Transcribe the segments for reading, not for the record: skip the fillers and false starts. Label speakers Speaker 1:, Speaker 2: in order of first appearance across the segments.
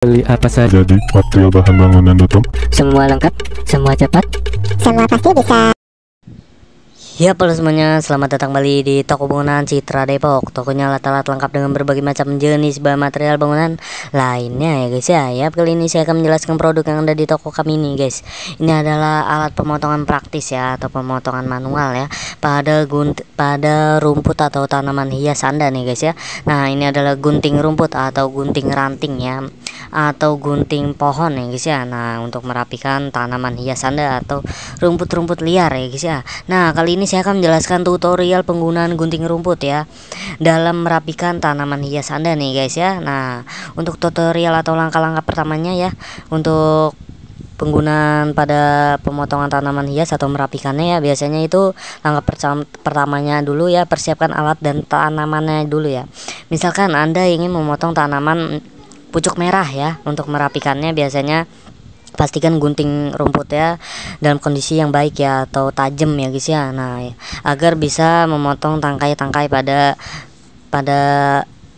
Speaker 1: Beli apa saja
Speaker 2: Jadi material bahan bangunan.com.
Speaker 1: semua lengkap, semua cepat.
Speaker 3: Semua pasti bisa.
Speaker 4: Ya, halo semuanya, selamat datang kembali di toko bangunan Citra Depok. Tokonya alat-alat lengkap dengan berbagai macam jenis bahan material bangunan lainnya ya guys ya. Ya, kali ini saya akan menjelaskan produk yang ada di toko kami ini guys. Ini adalah alat pemotongan praktis ya, atau pemotongan manual ya, pada rumput atau tanaman hias Anda nih guys ya. Nah, ini adalah gunting rumput atau gunting ranting ya, atau gunting pohon ya guys ya. Nah, untuk merapikan tanaman hias Anda atau rumput-rumput liar ya guys ya. Nah, kali ini saya akan menjelaskan tutorial penggunaan gunting rumput ya dalam merapikan tanaman hias Anda nih guys ya. Nah, untuk tutorial atau langkah-langkah pertamanya ya, untuk penggunaan pada pemotongan tanaman hias atau merapikannya ya, biasanya itu langkah pertamanya dulu ya, persiapkan alat dan tanamannya dulu ya. Misalkan Anda ingin memotong tanaman pucuk merah ya, untuk merapikannya biasanya pastikan gunting rumput ya dalam kondisi yang baik ya, atau tajam ya guys ya. Nah, agar bisa memotong tangkai-tangkai pada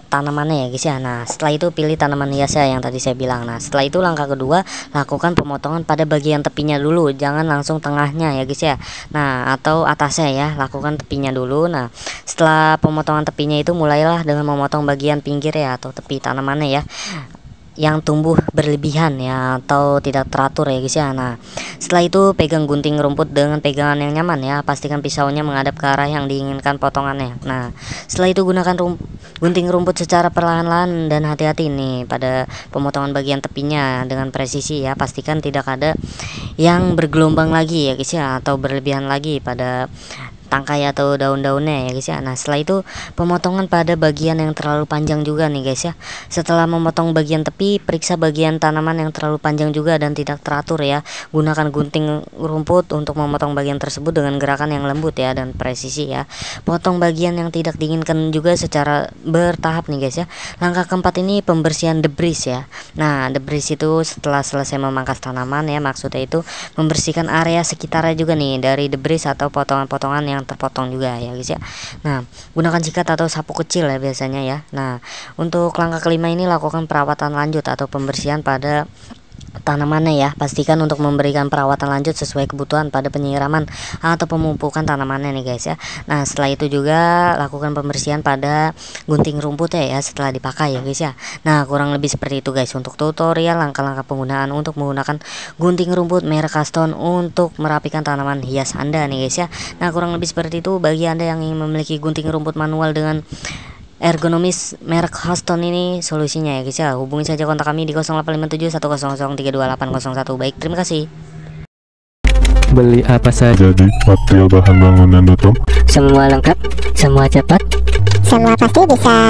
Speaker 4: tanamannya ya guys ya. Nah, setelah itu pilih tanaman hias ya yang tadi saya bilang. Nah, setelah itu langkah kedua, lakukan pemotongan pada bagian tepinya dulu, jangan langsung tengahnya ya guys ya. Nah, atau atasnya ya, lakukan tepinya dulu. Nah, setelah pemotongan tepinya itu, mulailah dengan memotong bagian pinggir ya, atau tepi tanamannya ya, yang tumbuh berlebihan ya, atau tidak teratur ya guys ya. Nah, setelah itu pegang gunting rumput dengan pegangan yang nyaman ya, pastikan pisaunya menghadap ke arah yang diinginkan potongannya. Nah, setelah itu gunakan gunting rumput secara perlahan-lahan dan hati-hati nih pada pemotongan bagian tepinya dengan presisi ya, pastikan tidak ada yang bergelombang lagi ya guys ya, atau berlebihan lagi pada tangkai atau daun-daunnya ya guys ya. Nah, setelah itu pemotongan pada bagian yang terlalu panjang juga nih guys ya. Setelah memotong bagian tepi, periksa bagian tanaman yang terlalu panjang juga dan tidak teratur ya. Gunakan gunting rumput untuk memotong bagian tersebut dengan gerakan yang lembut ya dan presisi ya. Potong bagian yang tidak diinginkan juga secara bertahap nih guys ya. Langkah keempat ini pembersihan debris ya. Nah, debris itu setelah selesai memangkas tanaman ya, maksudnya itu membersihkan area sekitarnya juga nih dari debris atau potongan-potongan yang terpotong juga ya guys ya. Nah, gunakan sikat atau sapu kecil ya biasanya ya. Nah, untuk langkah kelima ini, lakukan perawatan lanjut atau pembersihan pada tanamannya ya. Pastikan untuk memberikan perawatan lanjut sesuai kebutuhan pada penyiraman atau pemupukan tanamannya nih guys ya. Nah, setelah itu juga lakukan pembersihan pada gunting rumputnya ya setelah dipakai ya guys ya. Nah, kurang lebih seperti itu guys untuk tutorial langkah-langkah penggunaan untuk menggunakan gunting rumput merek Caston untuk merapikan tanaman hias Anda nih guys ya. Nah, kurang lebih seperti itu bagi Anda yang ingin memiliki gunting rumput manual dengan ergonomis merek Caston ini solusinya ya guys ya. Hubungi saja kontak kami di 0857 100 32801. Baik, terima kasih.
Speaker 1: Beli apa saja
Speaker 2: Jadi material bahan bangunan.com.
Speaker 1: semua lengkap, semua cepat.
Speaker 3: Semua pasti bisa.